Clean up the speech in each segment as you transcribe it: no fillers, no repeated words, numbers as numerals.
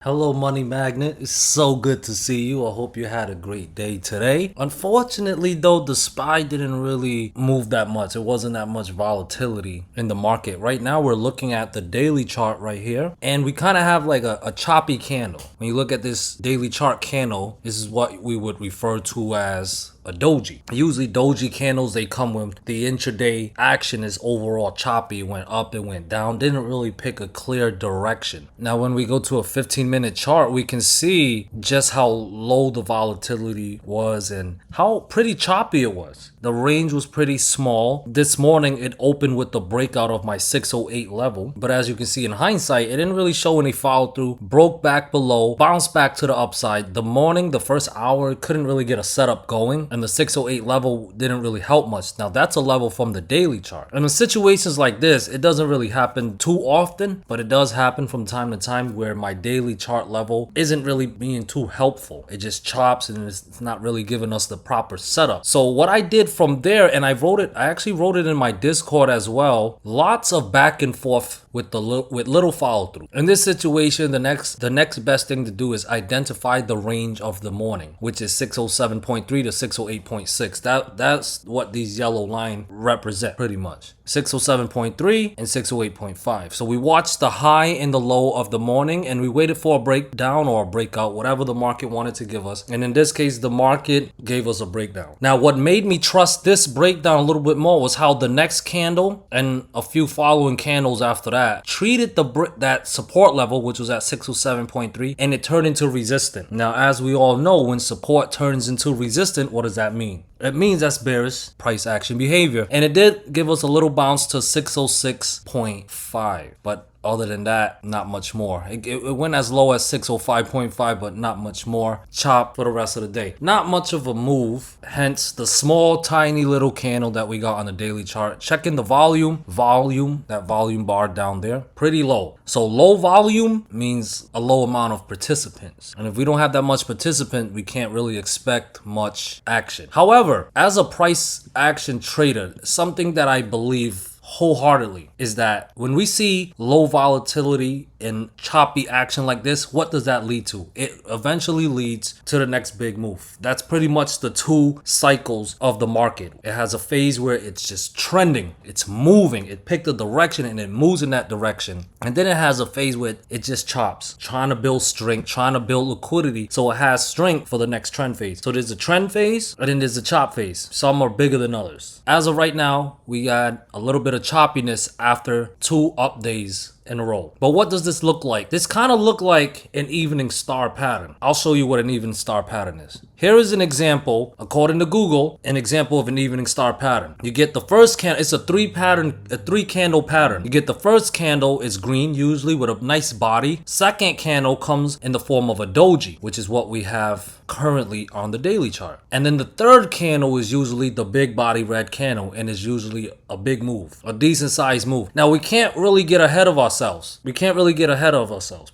Hello, Money Magnet. It's so good to see you. I hope you had a great day today. Unfortunately, though, the SPY didn't really move that much. It wasn't that much volatility in the market. Right now, we're looking at the daily chart right here, and we kind of have like a choppy candle. When you look at this daily chart candle, this is what we would refer to as a doji. Usually doji candles, they come with the intraday action is overall choppy. It went up, it went down, didn't really pick a clear direction. Now when we go to a 15-minute chart, we can see just how low the volatility was and how pretty choppy it was. The range was pretty small. This morning it opened with the breakout of my 608 level, but as you can see in hindsight, it didn't really show any follow through. Broke back below, bounced back to the upside. The morning, the first hour, couldn't really get a setup going, and the 608 level didn't really help much. Now that's a level from the daily chart. And in situations like this, it doesn't really happen too often, but it does happen from time to time where my daily chart level isn't really being too helpful. It just chops and it's not really giving us the proper setup. So what I did from there, and I actually wrote it in my Discord as well, lots of back and forth with little follow through. In this situation, the next best thing to do is identify the range of the morning, which is 607.3 to 608.6. That's what these yellow line represent pretty much. 607.3 and 608.5. So we watched the high and the low of the morning and we waited for a breakdown or a breakout, whatever the market wanted to give us. And in this case, the market gave us a breakdown. Now, what made me trust this breakdown a little bit more was how the next candle and a few following candles after that treated that support level, which was at 607.3, and it turned into resistance. Now, as we all know, when support turns into resistance, what does that mean? It means that's bearish price action behavior. And it did give us a little bounce to 606.5, but other than that, not much more. It went as low as 605.5, but not much more. Chop for the rest of the day. Not much of a move, hence the small, tiny little candle that we got on the daily chart. Checking the volume, that volume bar down there, pretty low. So low volume means a low amount of participants. And if we don't have that much participant, we can't really expect much action. However, as a price action trader, something that I believe wholeheartedly is that when we see low volatility and choppy action like this, what does that lead to? It eventually leads to the next big move. That's pretty much the two cycles of the market. It has a phase where it's just trending, it's moving, it picked a direction and it moves in that direction. And then it has a phase where it just chops, trying to build strength, trying to build liquidity so it has strength for the next trend phase. So there's a trend phase and then there's a chop phase. Some are bigger than others. As of right now, we got a little bit of choppiness after 2 up days in a row. But what does this look like? This kind of look like an evening star pattern. I'll show you what an evening star pattern is. Here is an example, according to Google, an example of an evening star pattern. You get the first candle, it's a 3 candle pattern. You get the first candle is green, usually with a nice body. Second candle comes in the form of a doji, which is what we have currently on the daily chart. And then the third candle is usually the big body red candle and is usually a big move, a decent sized move. Now we can't really get ahead of ourselves.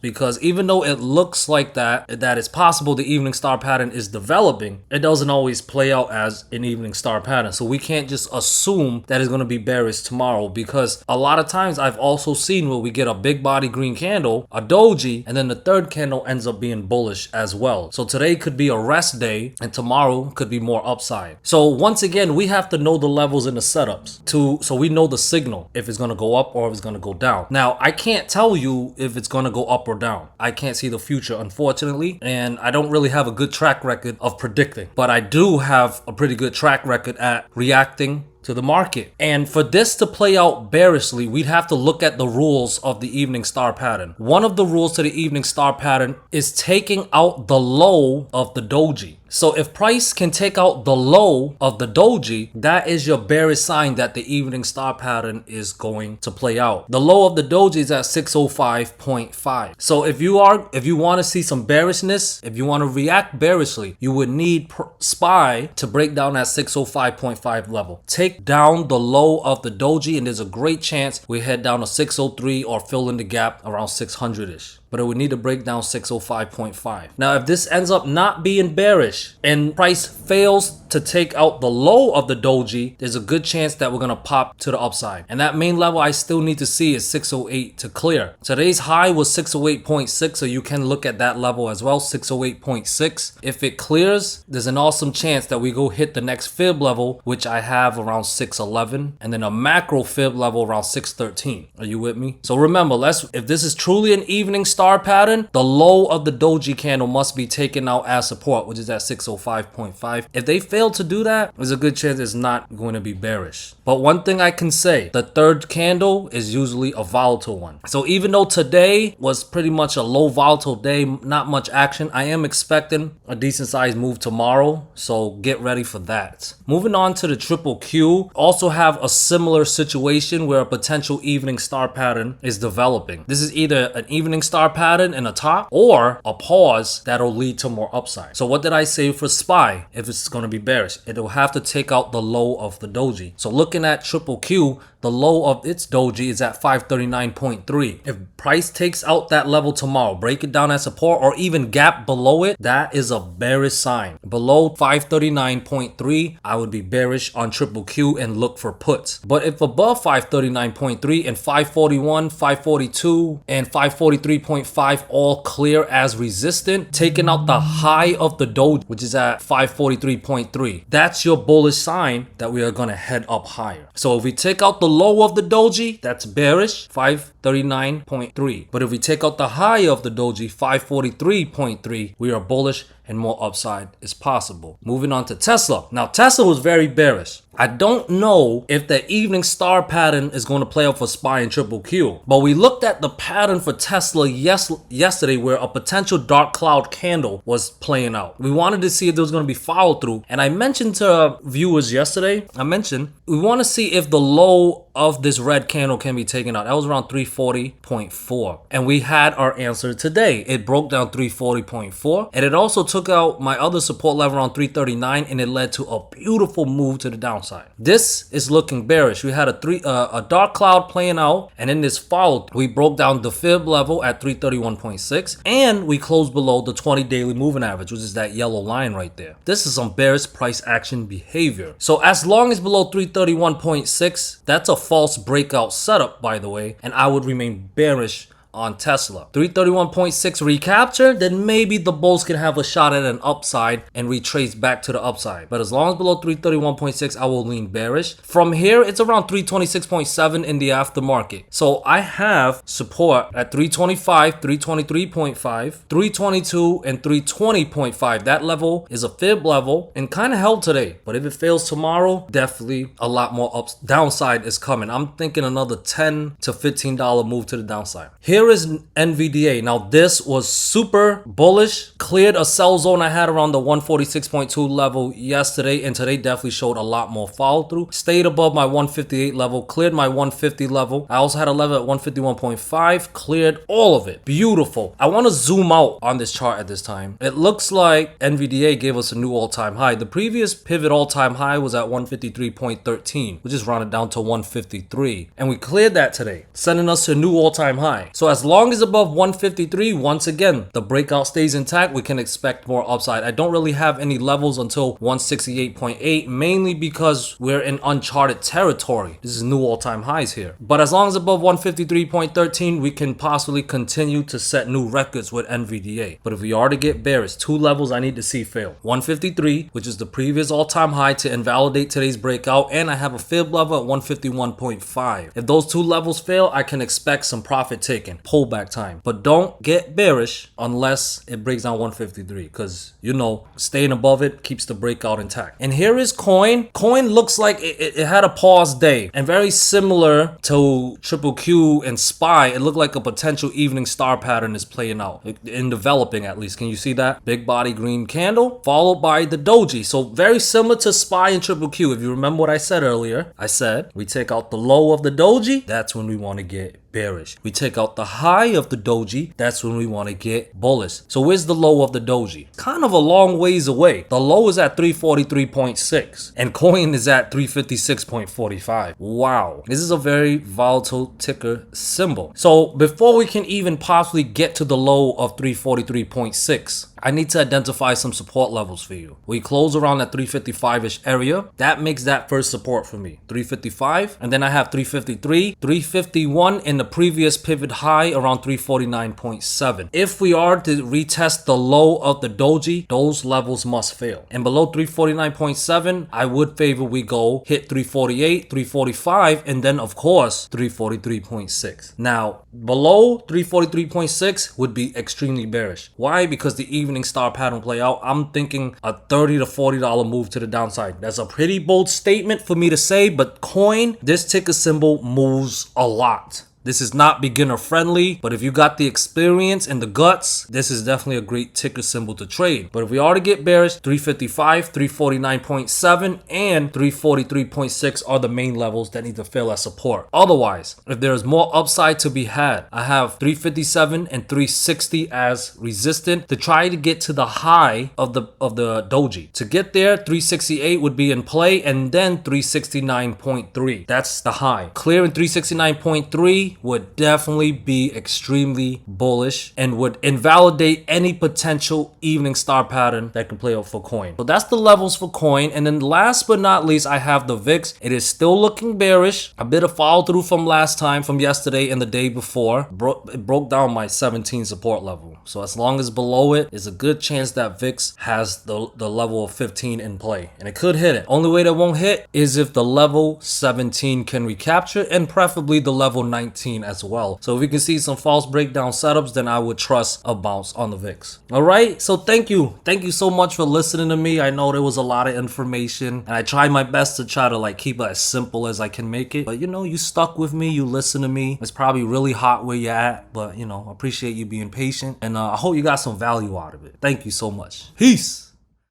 Because even though it looks like that it's possible the evening star pattern is developing, it doesn't always play out as an evening star pattern. So we can't just assume that it's going to be bearish tomorrow, because a lot of times I've also seen where we get a big body green candle, a doji, and then the third candle ends up being bullish as well. So today could be a rest day and tomorrow could be more upside. So once again, we have to know the levels and the setups so we know the signal if it's going to go up or if it's going to go down. Now, I can't tell you if it's going to go up or down. I can't see the future, unfortunately, and I don't really have a good track record of predicting, but I do have a pretty good track record at reacting to the market. And for this to play out bearishly, we'd have to look at the rules of the evening star pattern. One of the rules to the evening star pattern is taking out the low of the doji. So if price can take out the low of the doji, that is your bearish sign that the evening star pattern is going to play out. The low of the doji is at 605.5. So if you want to see some bearishness, if you want to react bearishly, you would need SPY to break down that 605.5 level. Take down the low of the doji and there's a great chance we head down to 603 or fill in the gap around 600-ish. but it would need to break down 605.5. Now, if this ends up not being bearish and price fails to take out the low of the doji, there's a good chance that we're going to pop to the upside. And that main level I still need to see is 608 to clear. Today's high was 608.6, so you can look at that level as well, 608.6. If it clears, there's an awesome chance that we go hit the next fib level, which I have around 611, and then a macro fib level around 613. Are you with me? So remember, if this is truly an evening star pattern, the low of the doji candle must be taken out as support, which is at 605.5. If they fail to do that, there's a good chance it's not going to be bearish. But one thing I can say, the third candle is usually a volatile one. So even though today was pretty much a low volatile day, not much action, I am expecting a decent sized move tomorrow, so get ready for that. Moving on to the triple Q, also have a similar situation where a potential evening star pattern is developing. This is either an evening star pattern in a top or a pause that'll lead to more upside. So what did I say for SPY? If it's going to be bearish, it'll have to take out the low of the doji. So looking at triple Q, the low of its doji is at 539.3. If price takes out that level tomorrow, break it down as support or even gap below it, that is a bearish sign. Below 539.3, I would be bearish on triple Q and look for puts. But if above 539.3 and 541, 542, and 543.5 all clear as resistant, taking out the high of the doji, which is at 543.3, that's your bullish sign that we are going to head up higher. So if we take out the low of the doji, that's bearish, 539.3. But if we take out the high of the doji, 543.3, we are bullish and more upside is possible. Moving on to Tesla. Now, Tesla was very bearish. I don't know if the evening star pattern is going to play out for SPY and triple Q, but we looked at the pattern for Tesla yesterday where a potential dark cloud candle was playing out. We wanted to see if there was going to be follow through, and I mentioned to viewers yesterday, we want to see if the low of this red candle can be taken out. That was around 340.4, and we had our answer today. It broke down 340.4, and it also took out my other support level around 339, and it led to a beautiful move to the downside. This is looking bearish. We had a dark cloud playing out, and in this follow, we broke down the fib level at 331.6, and we closed below the 20 daily moving average, which is that yellow line right there. This is some bearish price action behavior. So as long as below 331.6, that's a false breakout setup, by the way, and I would remain bearish on Tesla. 331.6 recapture, then maybe the bulls can have a shot at an upside and retrace back to the upside. But as long as below 331.6, I will lean bearish. From here, it's around 326.7 in the aftermarket. So I have support at 325, 323.5, 322, and 320.5. That level is a fib level and kind of held today. But if it fails tomorrow, definitely a lot more downside is coming. I'm thinking another $10 to $15 move to the downside. Here is NVDA. Now this was super bullish, cleared a sell zone I had around the 146.2 level yesterday, and today definitely showed a lot more follow through. Stayed above my 158 level, cleared my 150 level. I also had a level at 151.5, cleared all of it. Beautiful. I want to zoom out on this chart at this time. It looks like NVDA gave us a new all-time high. The previous pivot all-time high was at 153.13, which is rounded down to 153, and we cleared that today, sending us to a new all-time high. So as long as above 153, once again, the breakout stays intact, we can expect more upside. I don't really have any levels until 168.8, mainly because we're in uncharted territory. This is new all-time highs here. But as long as above 153.13, we can possibly continue to set new records with NVDA. But if we are to get bearish, two levels I need to see fail. 153, which is the previous all-time high to invalidate today's breakout, and I have a fib level at 151.5. If those two levels fail, I can expect some profit taken. Pullback time. But don't get bearish unless it breaks down 153, because you know, staying above it keeps the breakout intact. And here is coin. Coin looks like it had a pause day, and very similar to triple Q and SPY, it looked like a potential evening star pattern is playing out, in developing at least. Can you see that? Big body green candle followed by the doji. So very similar to SPY and triple Q. If you remember what I said earlier, I said we take out the low of the doji, that's when we want to get bearish. We take out the high of the doji, that's when we want to get bullish. So where's the low of the doji? Kind of a long ways away. The low is at 343.6 and coin is at 356.45. Wow, this is a very volatile ticker symbol. So before we can even possibly get to the low of 343.6, I need to identify some support levels for you. We close around that 355-ish area. That makes that first support for me. 355, and then I have 353, 351 in the previous pivot high around 349.7. If we are to retest the low of the doji, those levels must fail. And below 349.7, I would favor we go hit 348, 345, and then of course 343.6. Now, below 343.6 would be extremely bearish. Why? Because the evening star pattern play out, I'm thinking a $30 to $40 move to the downside. That's a pretty bold statement for me to say, but coin, this ticker symbol moves a lot. This is not beginner friendly, but if you got the experience and the guts, this is definitely a great ticker symbol to trade. But if we are to get bearish, 355, 349.7, and 343.6 are the main levels that need to fail as support. Otherwise, if there is more upside to be had, I have 357 and 360 as resistant to try to get to the high of the doji. To get there, 368 would be in play, and then 369.3. That's the high. Clearing 369.3 would definitely be extremely bullish and would invalidate any potential evening star pattern that can play out for coin. So that's the levels for coin. And then last but not least, I have the VIX. It is still looking bearish. A bit of follow through from last time, from yesterday and the day before. It broke down my 17 support level. So as long as below it, there's a good chance that VIX has the level of 15 in play. And it could hit it. Only way that won't hit is if the level 17 can recapture, and preferably the level 19 as well. So if we can see some false breakdown setups, then I would trust a bounce on the VIX. All right, so thank you so much for listening to me. I know there was a lot of information and I tried my best to try to keep it as simple as I can make it, but you stuck with me, you listen to me. It's probably really hot where you're at, but I appreciate you being patient, and I hope you got some value out of it. Thank you so much. Peace.